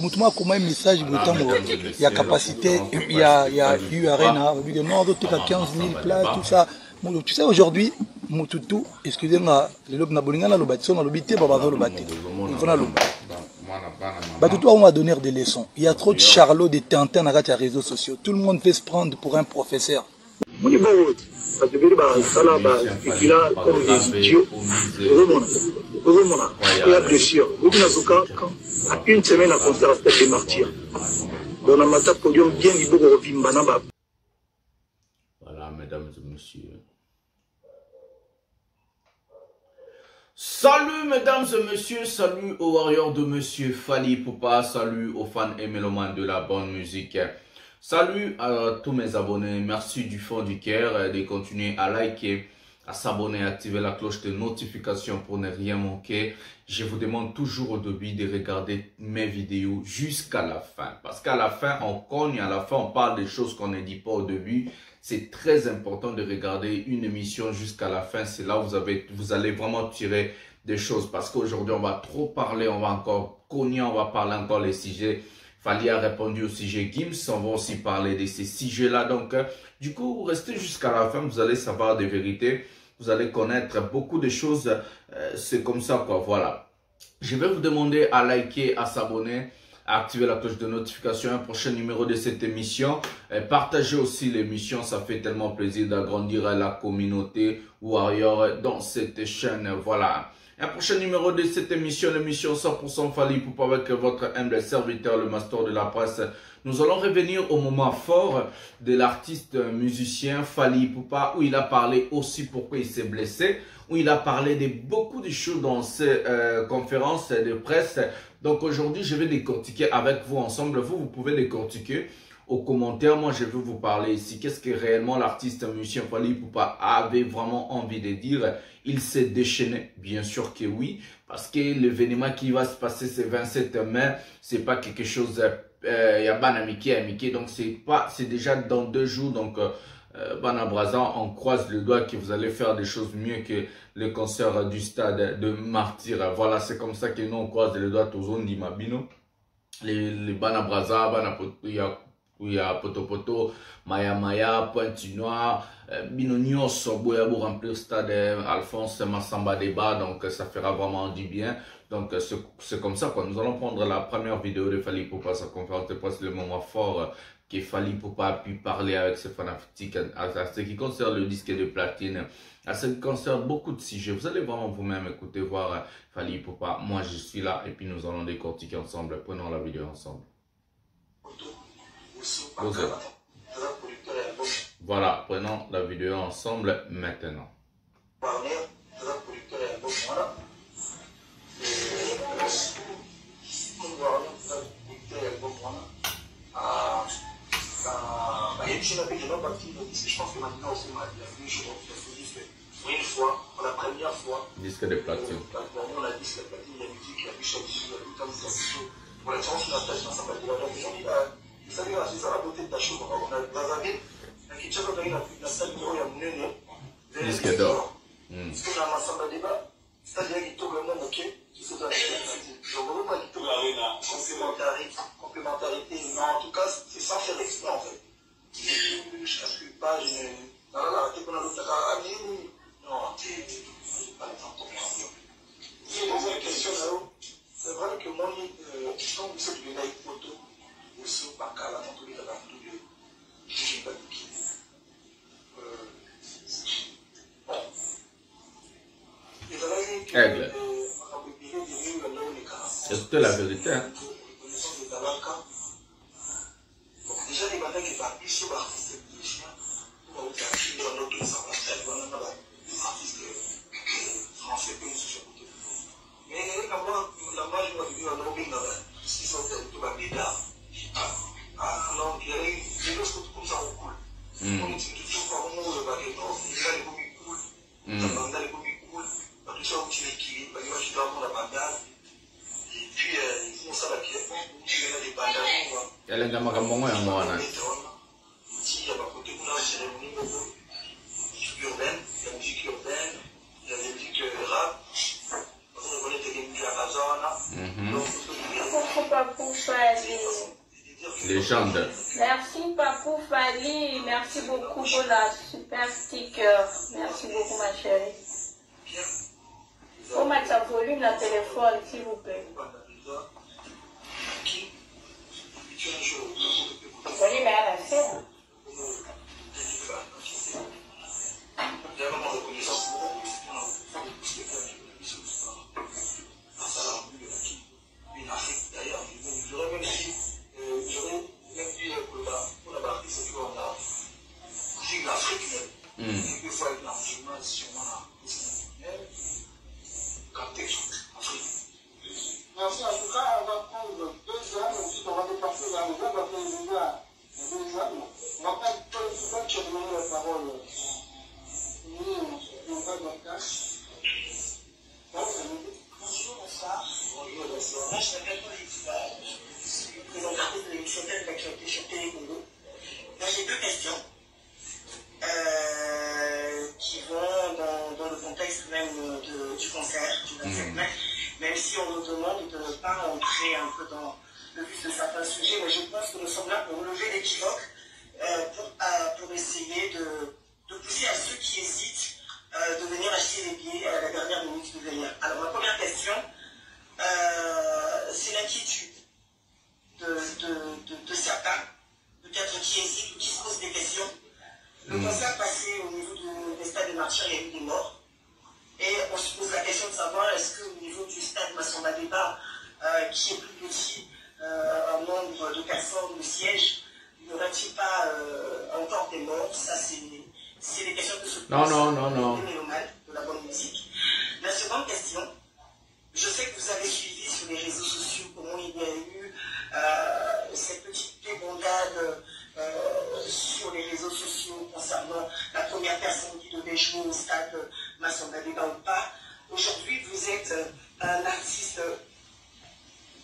Moutouma comment un message il y a capacité, il y a URN, non, d'autres 15 000 places, tout ça. Tu sais aujourd'hui, Moutoutou, excusez-moi, le lobe Nabolingana le bâtiment, le bité, Baba le bâtiment. Moutoutou on va donner des leçons. Il y a trop de charlots, de tintins dans les réseaux sociaux. Tout le monde fait se prendre pour un professeur. Ça devait être et là, comme des idiots, il y a blessure. À une semaine à concert à Stade des Martyrs. Dans la matin, podium bien libre au Vimbanaba. Voilà, mesdames et messieurs. Salut, mesdames et messieurs. Salut aux warriors de monsieur Fally Ipupa. Salut aux fans et mélomanes de la bonne musique. Salut à tous mes abonnés, merci du fond du cœur de continuer à liker, à s'abonner, à activer la cloche de notification pour ne rien manquer. Je vous demande toujours au début de regarder mes vidéos jusqu'à la fin. Parce qu'à la fin, on cogne, à la fin, on parle des choses qu'on ne dit pas au début. C'est très important de regarder une émission jusqu'à la fin. C'est là où vous allez vraiment tirer des choses. Parce qu'aujourd'hui, on va trop parler, on va encore cogner, on va parler encore les sujets. Fally a répondu au sujet Gims, on va aussi parler de ces sujets-là. Donc, du coup, restez jusqu'à la fin, vous allez savoir des vérités, vous allez connaître beaucoup de choses. C'est comme ça, quoi, voilà. Je vais vous demander à liker, à s'abonner, à activer la cloche de notification, un prochain numéro de cette émission. Partagez aussi l'émission, ça fait tellement plaisir d'agrandir la communauté warrior dans cette chaîne, voilà. Un prochain numéro de cette émission, l'émission 100% Fally Ipupa avec votre humble serviteur, le master de la presse. Nous allons revenir au moment fort de l'artiste musicien Fally Ipupa où il a parlé aussi pourquoi il s'est blessé, où il a parlé de beaucoup de choses dans ses conférences de presse. Donc aujourd'hui, je vais décortiquer avec vous ensemble. Vous pouvez décortiquer aux commentaires. Moi, je vais vous parler ici. Qu'est-ce que réellement l'artiste musicien Fally Ipupa avait vraiment envie de dire? Il s'est déchaîné, bien sûr que oui, parce que l'événement qui va se passer ce 27 mai, c'est pas quelque chose, il y a ban amitié, donc c'est déjà dans 2 jours, donc Bana Braza, on croise le doigt que vous allez faire des choses mieux que le concert du Stade de Martyrs. Voilà, c'est comme ça que nous on croise le doigt aux zones d'Imabino, les Bana Braza, il y a Poto, Maya, Pointe-Noire, Bino Soboya pour remplir le stade Alphonse Massamba Débat, donc ça fera vraiment du bien. Donc c'est comme ça quoi. Nous allons prendre la première vidéo de Fally Ipupa, sa conférence de presse, le moment fort que Fally Ipupa a pu parler avec ses fanatiques à ce qui concerne le disque de platine, à ce qui concerne beaucoup de sujets. Vous allez vraiment vous-même écouter, voir Fally Ipupa. Moi je suis là et puis nous allons décortiquer ensemble. Prenons la vidéo ensemble. Voilà, prenons la vidéo ensemble maintenant. Disque de platine. Vous savez, c'est la beauté de la chose. On a Brazzaville, qui tient la salle de disque d'or. Parce qu'on a un ensemble de débat, c'est-à-dire qu'il tourne le monde, ok? Je ne veux pas qu'il tourne complémentarité, non, en tout cas, c'est sans faire exprès en fait. Je ne calcule pas, je ne. Non, arrêtez qu'on a l'autre là. Non, c'est pas l'exemple. Je vais poser une question là-haut. C'est vrai que moi, quand vous êtes venu avec photo, aussi par cas la photo de la photo de je pas de qui. Aigle. C'est la vérité. Hein? Déjà, les batailles qui partent ici, c'est des chiens. On va faire dans notre des artistes français que nous sommes. Mais quand la base, je vais dire, on a oublié ce qui sont tout bas d'état. Ah non, il y a des choses comme ça au cool. On est toujours par un mot de baguette, il y a les bobby cool, il y a les bobby cool, tout ça, on tire l'équilibre, il y a des gens dans la bandade, et puis ils font ça la pièce, il y a des bandanes, il y a des magamons et moi. Ici, il y a pas côté pour la cérémonie, musique urbaine, il y a la musique urbaine, il y a la musique rap, on connaît des musiques à la zone, donc il faut Papou Fali. Légende. Merci Papou Fali. Merci beaucoup pour la super sticker. Merci beaucoup ma chérie. Faut mettre un volume dans le téléphone, s'il vous plaît. Volume est à la scène. Merci, en tout cas, on va prendre 2 heures, ensuite on va déplacer la maison, on va faire une heure, 2 heures. On va prendre toi qui as demandé la parole. Nous, on va dans la classe. Bonjour, bonsoir. Bonjour, bonsoir. Moi, je m'appelle Paul Etiba, je suis présentatrice de l'émission Telle d'actualité sur Télé Congo. Moi, j'ai 2 questions qui vont dans le contexte même du concert du 27 mai. Même si on nous demande de ne pas entrer un peu dans le vif de certains sujets, mais je pense que nous sommes là pour relever l'équivoque, pour essayer de pousser à ceux qui hésitent de venir acheter les billets à la dernière minute de venir. Alors ma première question, c'est l'inquiétude de certains, peut-être qui hésitent ou qui se posent des questions. Le concert passé au niveau des stades de martyrs, il y a eu des morts. Et on se pose la question de savoir est-ce qu'au niveau du stade Massamba Débat, qui est plus petit, en nombre de personnes, de sièges, n'y aurait-il pas encore des morts? Ça, c'est des questions que se posent Non. de la bonne musique. La seconde question, je sais que vous avez suivi sur les réseaux sociaux comment il y a eu cette petite débandade sur les réseaux sociaux concernant la première personne qui devait jouer au stade Massamba Débat ou pas. Aujourd'hui, vous êtes un artiste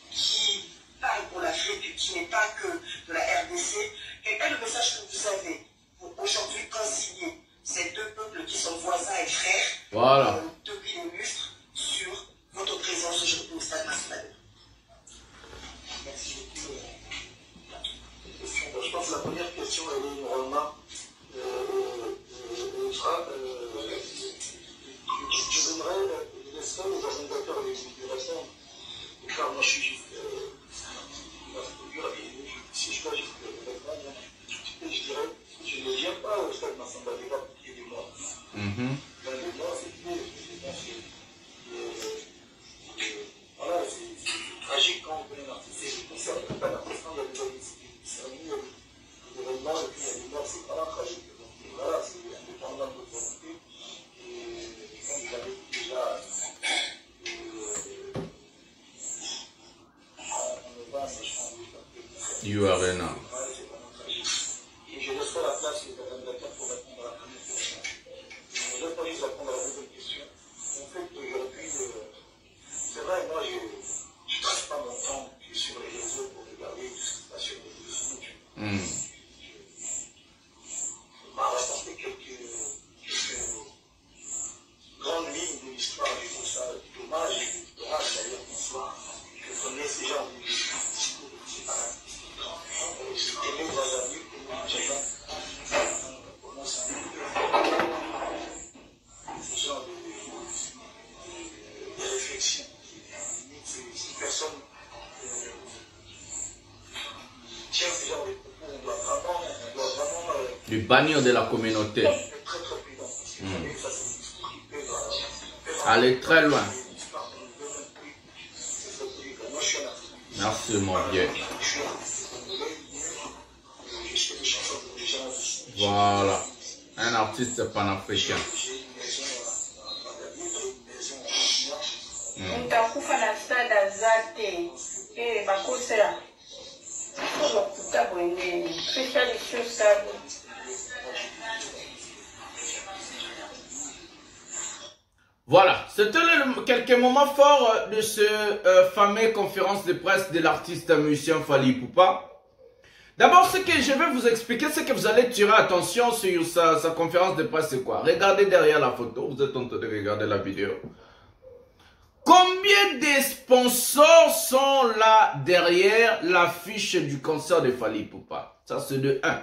qui parle pour l'Afrique, qui n'est pas que de la RDC. Quel est le message que vous avez pour aujourd'hui concilier ces 2 peuples qui sont voisins et frères depuis des lustres sur votre présence aujourd'hui au stade Massamba Débat? Merci beaucoup. Je pense que la première question, elle est une remarque. Je donnerai les seuls aux organisateurs de répondre. Car moi, je suis juste. Si je dois juste répondre, je dirais je ne viens pas au stade Massamba Débat pour qu'il y ait des morts. Dans les morts, c'est voilà, c'est tragique quand on connaît un artiste. C'est pas un artiste, il y a des événements, et puis il y a des morts, c'est vraiment tragique. Donc voilà, c'est indépendant de votre volonté. Et comme vous l'avez dit déjà, on ne va pas changer. URNA. Et je laisserai la place aux organisateurs pour répondre à la première question. Je vais pas juste répondre à la deuxième question. En fait, aujourd'hui, c'est vrai, moi, je ne passe pas mon temps sur les réseaux pour regarder tout ce qui se passe sur les réseaux sociaux. On m'a rapporté quelques grandes lignes de l'histoire. Je trouve ça dommage et dommage d'ailleurs qu'on soit, que connaisse ces gens de discours de séparatisme. C'était mieux dans un livre que moi, j'ai pas. On commence à ce genre de réflexion. Si personne tient ce genre de propos, on doit vraiment du bannir de la communauté. être très très prudent. Ça, c'est des discours qui peuvent aller très loin. Moi, je suis un artiste. Merci mon vieux. Voilà. Un artiste panafricain. Nitakufa na sada zate bakosela lokuta bwendeni fisa lisho sabu. Voilà, c'était quelques moments forts de ce fameux conférence de presse de l'artiste musicien Fally Ipupa. D'abord, ce que je vais vous expliquer, c'est que vous allez tirer attention sur sa conférence de presse, c'est quoi? Regardez derrière la photo, vous êtes en train de regarder la vidéo. Combien de sponsors sont là derrière l'affiche du concert de Fally Ipupa? Ça, c'est de 1.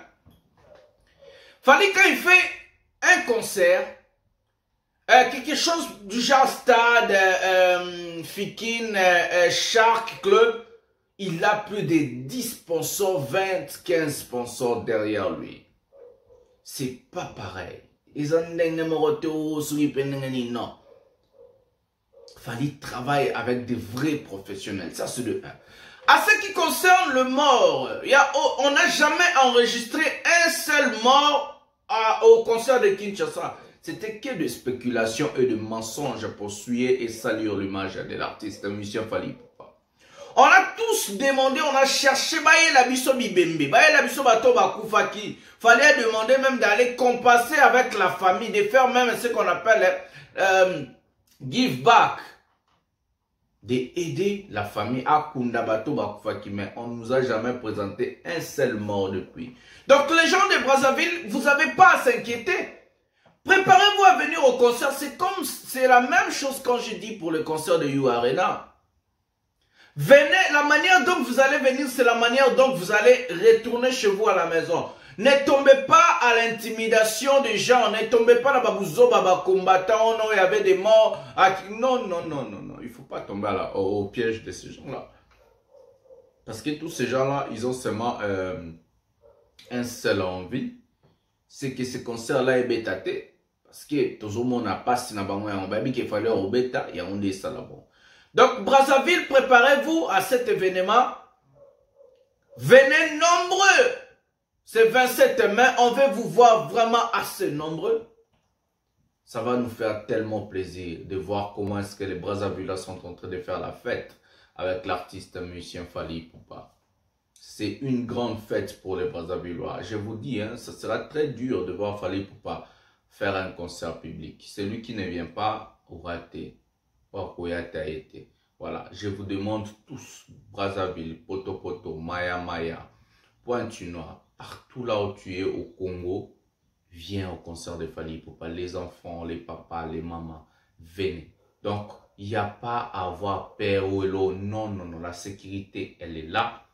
Fally, quand il fait un concert, quelque chose du genre stade, Fikin, Shark Club, il a plus de 10 sponsors, 20, 15 sponsors derrière lui. C'est pas pareil. Ils ont non. Fally travaille avec des vrais professionnels. Ça, c'est de 1. À ce qui concerne le mort, on n'a jamais enregistré un seul mort au concert de Kinshasa. C'était que de spéculations et de mensonges pour souiller et salir l'image de l'artiste, musicien Fally Ipupa. On a tous demandé, on a cherché, la biso bibembe, la biso bato bakufaki. Fallait demander même d'aller compasser avec la famille, de faire même ce qu'on appelle give back, d'aider la famille à Kundabato Bakufaki, mais on ne nous a jamais présenté un seul mort depuis. Donc les gens de Brazzaville, vous n'avez pas à s'inquiéter. Préparez-vous à venir au concert. C'est la même chose quand je dis pour le concert de You Arena. Venez, la manière dont vous allez venir, c'est la manière dont vous allez retourner chez vous à la maison. Ne tombez pas à l'intimidation des gens. Ne tombez pas dans Babouzo, Baba combattant, non, il y avait des morts. Non. Il ne faut pas tomber au piège de ces gens-là. Parce que tous ces gens-là, ils ont seulement un seul envie. C'est que ce concert-là est bétaté. Parce que tout le monde n'a pas si on va qu'il fallait au bêta, il y a un des salabons. Donc, Brazzaville, préparez-vous à cet événement. Venez nombreux. C'est 27 mai, on veut vous voir vraiment assez nombreux. Ça va nous faire tellement plaisir de voir comment est-ce que les Brazzavillois sont en train de faire la fête avec l'artiste musicien Fally Ipupa. C'est une grande fête pour les Brazzavillois. Je vous dis, hein, ça sera très dur de voir Fally Ipupa faire un concert public. Celui qui ne vient pas aura été. Voilà, je vous demande tous, Brazzaville, Poto, Maya, Pointe-Noire, partout là où tu es au Congo, viens au concert de Fally Ipupa. Les enfants, les papas, les mamans, venez. Donc, il n'y a pas à avoir peur ou non, la sécurité, elle est là.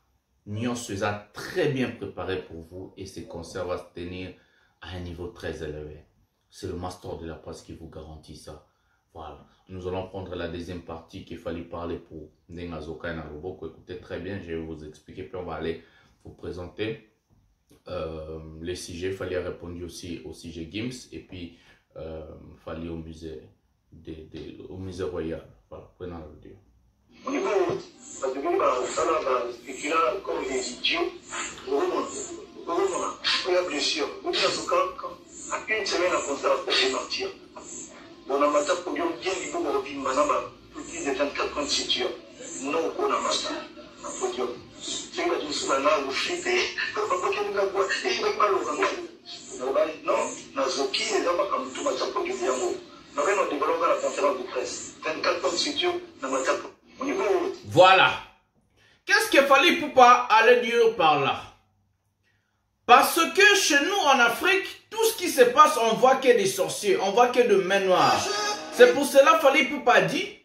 Nyon se a très bien préparé pour vous et ce concert va se tenir à un niveau très élevé. C'est le master de la presse qui vous garantit ça. Voilà. Nous allons prendre la deuxième partie qu'il fallait parler pour Nengazoka et Naruboko. Écoutez très bien, je vais vous expliquer. Puis on va aller vous présenter les sujets. Il fallait répondre aussi au sujet Gims et puis il fallait au musée royal. Voilà, prenons la vidéo. Au niveau, parce que nous, ça là, comme des idiots, il y a bien sûr, nous sommes à une semaine à concert pour partir. On a matin pour bien vivre au pays, plus de 24 ans de situation. Nous avons un matin, un podium. C'est que nous sommes là, nous flippons, non, Nazoki, les hommes comme tout matin pour du bien. Nous avons développé la conférence de presse. 24 ans de situation, nous avons au niveau. Voilà. Qu'est-ce qu'il Fally Ipupa allait dire par là? Parce que chez nous en Afrique, tout ce qui se passe, on voit que des sorciers, on voit que de mains noires. C'est pour cela que Fally Ipupa dit,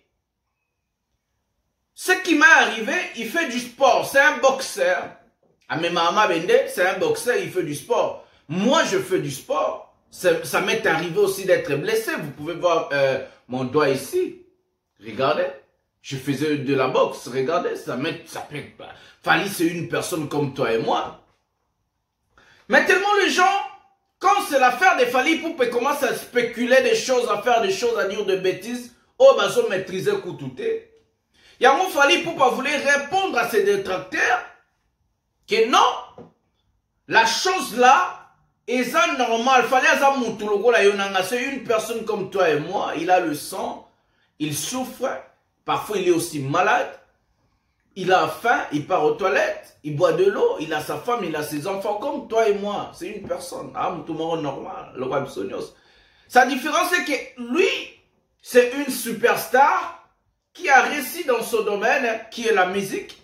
ce qui m'est arrivé, il fait du sport, c'est un boxeur. Amemama Bende, c'est un boxeur, il fait du sport. Moi, je fais du sport. Ça m'est arrivé aussi d'être blessé. Vous pouvez voir mon doigt ici. Regardez. Je faisais de la boxe. Regardez, ça peut pas. Fally, c'est une personne comme toi et moi. Mais tellement les gens, quand c'est l'affaire de Fally Ipupa, ils commencent à spéculer des choses, à faire des choses, à dire de bêtises. Oh, bah, ils ont maîtrisé Koutouté. Yango Fally Ipupa voulait répondre à ses détracteurs que non, la chose là est normal. C'est une personne comme toi et moi, il a le sang, il souffre, parfois il est aussi malade, il a faim, il part aux toilettes, il boit de l'eau, il a sa femme, il a ses enfants comme toi et moi. C'est une personne, normal, le roi Bissonios. Sa différence c'est que lui, c'est une superstar qui a réussi dans ce domaine, qui est la musique,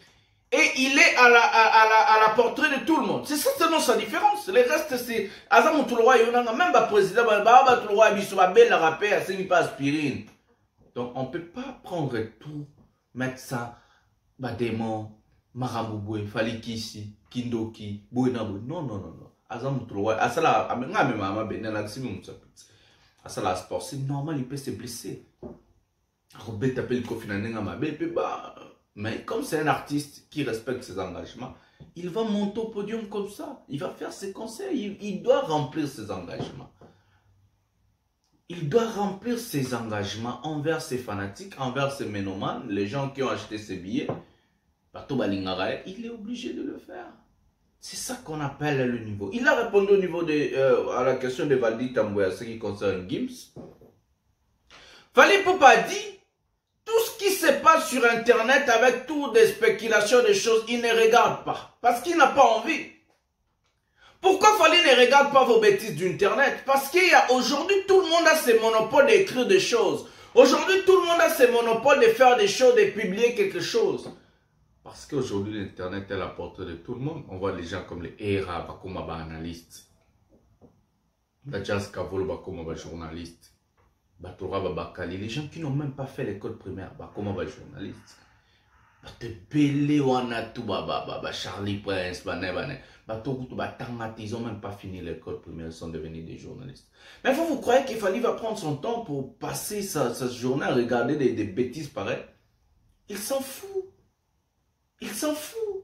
et il est à la portée de tout le monde. C'est ça seulement sa différence. Le reste, c'est... Même le président, il a belle rapé, il a pas aspirine. Donc, on ne peut pas prendre tout, mettre ça, Bademo, Marabouboue, Falikisi, Kindoki, Bouenabou. Non, non, non, non. Asala, Asala sport, c'est normal, il peut se blesser. Mais comme c'est un artiste qui respecte ses engagements, il va monter au podium comme ça. Il va faire ses concerts. Il doit remplir ses engagements. Il doit remplir ses engagements envers ses fanatiques, envers ses ménomanes, les gens qui ont acheté ses billets. Il est obligé de le faire. C'est ça qu'on appelle le niveau. Il a répondu au niveau à la question de Valdi Tambouya, ce qui concerne Gims. Fally Ipupa dit, tout ce qui se passe sur Internet avec toutes des spéculations, des choses, il ne regarde pas. Parce qu'il n'a pas envie. Pourquoi Fally ne regarde pas vos bêtises d'Internet? Parce qu'il y a aujourd'hui, tout le monde a ce monopole d'écrire des choses. Aujourd'hui, tout le monde a ce monopole de faire des choses, de publier quelque chose. Parce qu'aujourd'hui, l'Internet est à la portée de tout le monde. On voit les gens comme les ERA, comme les analystes. La Jazz Kavolo, comme les journalistes. Les gens qui n'ont même pas fait l'école primaire, comme les journalistes. Charlie Prince, ils n'ont même pas fini l'école primaire, ils sont devenus des journalistes. Mais vous croyez qu'il fallait prendre son temps pour passer sa journée à regarder des bêtises pareilles? Il s'en fout. Il s'en fout.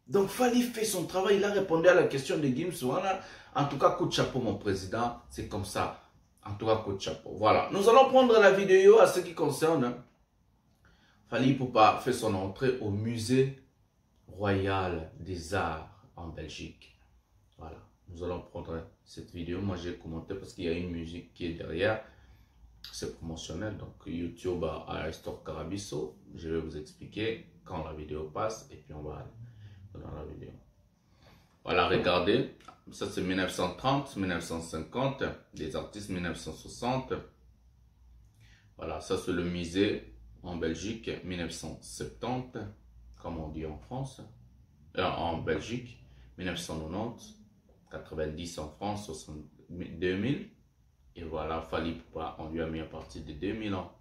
Donc Fally fait son travail, il a répondu à la question de Gims. Voilà. En tout cas, coup de chapeau mon président, c'est comme ça. En tout cas, coup de chapeau. Voilà. Nous allons prendre la vidéo à ce qui concerne Fally Ipupa fait son entrée au musée royal des arts en Belgique. Voilà. Nous allons prendre cette vidéo. Moi, j'ai commenté parce qu'il y a une musique qui est derrière. C'est promotionnel. Donc, YouTube à Astor Carabisso. Je vais vous expliquer quand la vidéo passe. Et puis, on va aller dans la vidéo. Voilà, regardez. Ça, c'est 1930, 1950. Des artistes 1960. Voilà, ça, c'est le musée en Belgique, 1970, comme on dit en France, en Belgique, 1990, 90 en France, 2000, et voilà, Fally Ipupa, on lui a mis à partir de 2000 ans,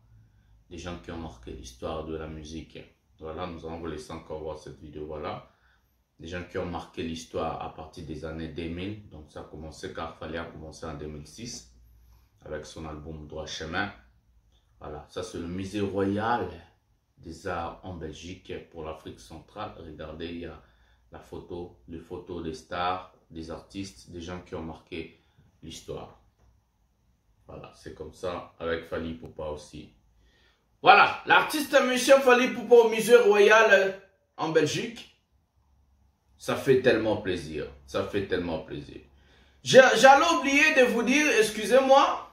des gens qui ont marqué l'histoire de la musique. Voilà, nous allons vous laisser encore voir cette vidéo, voilà, des gens qui ont marqué l'histoire à partir des années 2000, donc ça a commencé car Fally a commencé en 2006, avec son album Droit Chemin. Voilà, ça c'est le musée royal des arts en Belgique pour l'Afrique centrale. Regardez, il y a la photo, les photos des stars, des artistes, des gens qui ont marqué l'histoire. Voilà, c'est comme ça avec Fally Ipupa aussi. Voilà, l'artiste monsieur Fally Ipupa au musée royal en Belgique. Ça fait tellement plaisir, ça fait tellement plaisir. J'allais oublier de vous dire, excusez-moi,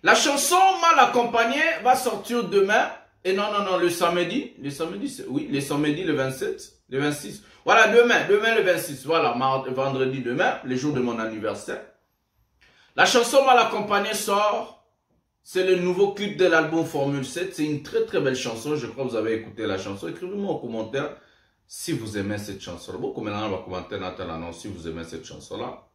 la chanson Mal accompagné va sortir demain. Et non, le samedi. Le samedi, oui, le samedi, le 27, le 26. Voilà, demain le 26. Voilà, vendredi demain, le jour de mon anniversaire. La chanson Mal accompagné sort. C'est le nouveau clip de l'album Formule 7. C'est une très très belle chanson. Je crois que vous avez écouté la chanson. Écrivez-moi en commentaire si vous aimez cette chanson-là. Beaucoup maintenant, on va commenter si vous aimez cette chanson-là.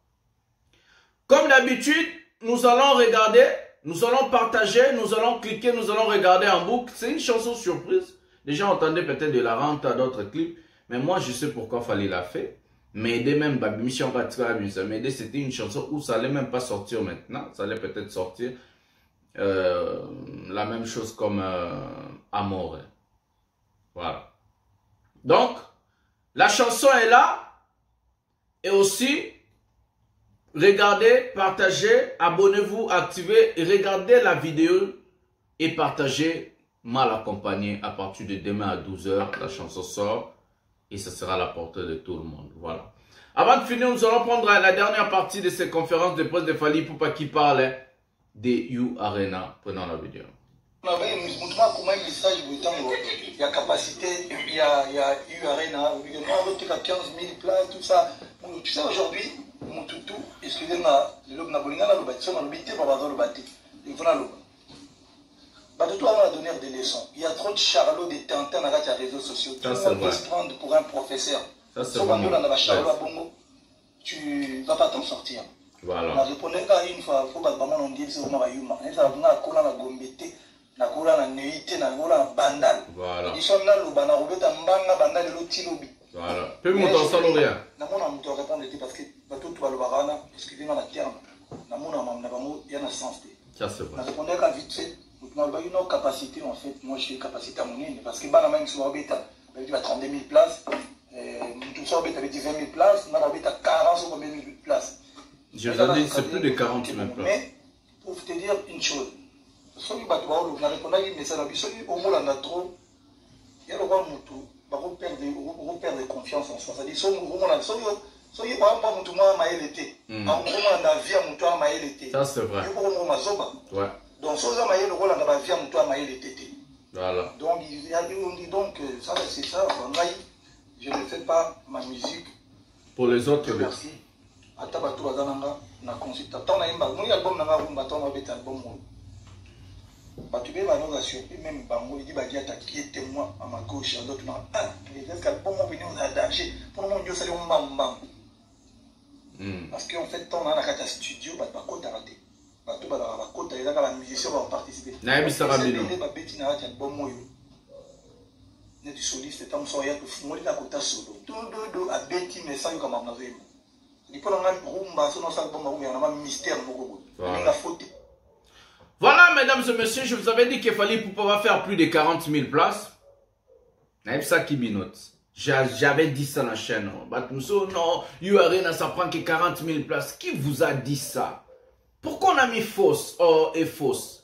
Comme d'habitude, nous allons regarder. Nous allons partager, nous allons cliquer, nous allons regarder en boucle. C'est une chanson surprise. Les gens entendaient peut-être de la rente à d'autres clips. Mais moi, je sais pourquoi Fally l'a fait. Mais même, Mission mais c'était une chanson où ça allait même pas sortir maintenant. Ça allait peut-être sortir la même chose comme Amore. Voilà. Donc, la chanson est là. Et aussi, regardez, partagez, abonnez-vous, activez, regardez la vidéo et partagez Mal accompagné à partir de demain à 12 h. La chanson sort et ce sera à la portée de tout le monde. Voilà. Avant de finir, nous allons prendre la dernière partie de ces conférences de presse de Fally Ipupa qui parle des U Arena. Prenons la vidéo. Il y a capacité, il y a U Arena, il y a 15 000 places, tout ça. Tu sais, aujourd'hui, mon toutou, excusez-moi, le Nabolina, le bâtiment, le bâti, le bâti. Il faut le Tout on va donner des leçons. Il y a trop de charlots, des tintins dans les réseaux sociaux. Tout le monde peut se prendre pour un professeur. Ça, tu ne vas pas t'en sortir. Voilà. On répondait qu'à une fois, il faut que maman on dise que maman va y ça va coller la gombette. nakola na neite nakola na bandal voilà iso na loba na robeta mbanga bandal lo tilobi voilà pe moto asalo rien namona moto répondre parce que bato tu baloba kana excusez-moi la terme namona mam na bango ya na sens te ça c'est vrai na répondre ka vite fait na ba une capacité en fait moi j'ai capacité à mon parce que bana même sur robeta ba dit 32 000 places tout ça robeta avait dit 20 000 places na robeta 40 ou combien de places je vous ai dit c'est plus de 40 000 places mais pour te dire une chose soki bato baoloba na répondaki message na biso soki omolanda trop ya lokwa motu bakoperdre confiance en soi c'est-à-dire soki omolanda soki oamba motu mwa mayele te omolanda vie ya motu ya mayele te ça c'est vrai yokokomo mazoba donc soki oza mayele okolanda bavie ya motu ya mayele te te voilà donc donc ça c'est ça ngai je ne fais pas ma musique pour les autres merci ata bato baza nanga na consulta ntango nayemba moni album nanga rumba ntango nabeta album oyo bato be banoza surpris même bango edi badi ataki ete moi à ma gauche à d'autres non est-ce qu'album mo venu on a danger pour le moment ndio sali mbamba parce que en fait tant na kata studio bato bakotaka te bato bakota ezaka ba musicien ba participer nayebisaka bino babeti na kati album oyo neti soliste ntango so ya tofungoli na kota solo dododo abeti mais sans yoka mamna zoyemba lipo na nga rumba so nosala album oyo na ma mystère moko boye nga faute. Voilà, mesdames et messieurs, je vous avais dit qu'il fallait pour pouvoir faire plus de 40 000 places. J'avais dit ça dans la chaîne. Non, URN, ça prend que 40 000 places. Qui vous a dit ça? Pourquoi on a mis fausse et fausse?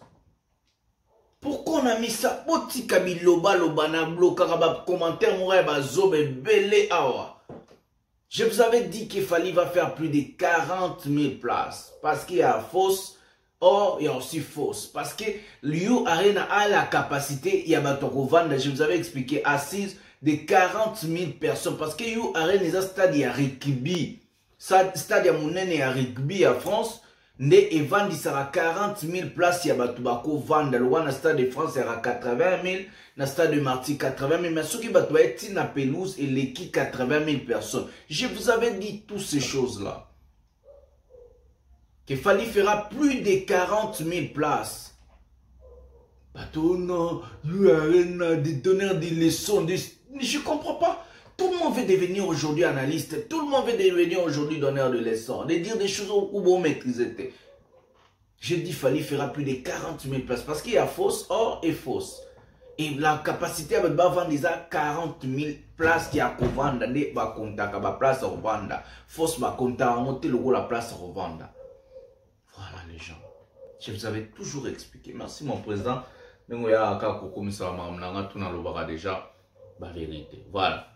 Pourquoi on a mis ça? Poti kabiloba lobana bloka commentaire moureba zobe belé awa. Je vous avais dit qu'il fallait faire plus de 40 000 places. Parce qu'il y a fausse. Or, il y a aussi fausse. Parce que l'U Arena a la capacité, il y a Batoko-Vanda, je vous avais expliqué, assise de 40 000 personnes. Parce que l'U Arena est un stade à rugby. Stade à Mounene à rugby en France. Ne Evan dit ça à 40 000 places, il y a Batoko-Vanda. Le stade de France, il y a 80 000. Le stade de Marty, 80 000. Mais ceux qui battent la pelouse et l'équipe, 80 000 personnes. Je vous avais dit toutes ces choses-là. Qu'il fallait faire plus de 40 000 places. Bateau, non, des donneurs des leçons. Je ne comprends pas. Tout le monde veut devenir aujourd'hui analyste. Tout le monde veut devenir aujourd'hui donneur de leçons. De dire des choses où vous maîtrisez. J'ai dit qu'il fallait faire plus de 40 000 places. Parce qu'il y a fausse, or et fausse. Et la capacité avec vendre déjà 40 000 places qui a pour vendre. Des places à revendre. Fausse, à monter la place à revendre. Voilà les gens. Je vous avais toujours expliqué. Merci mon président. Déjà la vérité. Voilà.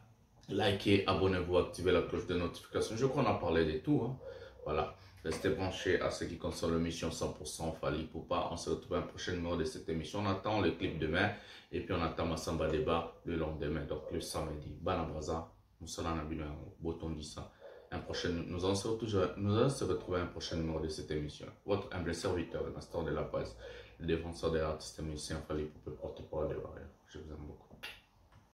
Likez, abonnez-vous, activez la cloche de notification. Je crois qu'on a parlé de tout. Hein. Voilà. Restez branchés à ce qui concerne l'émission 100% Fally Ipupa. On se retrouve à un prochain numéro de cette émission. On attend le clip demain. Et puis on attend Massamba Débat le lendemain. Donc le samedi. Banabraza. Nous sommes en abîme. Bouton dit ça. Nous allons se retrouver à un prochain numéro de cette émission. Votre humble serviteur, le master de la presse, le défenseur de l'artiste musicien Fally Ipupa, porte-parole des barrières. Je vous aime beaucoup.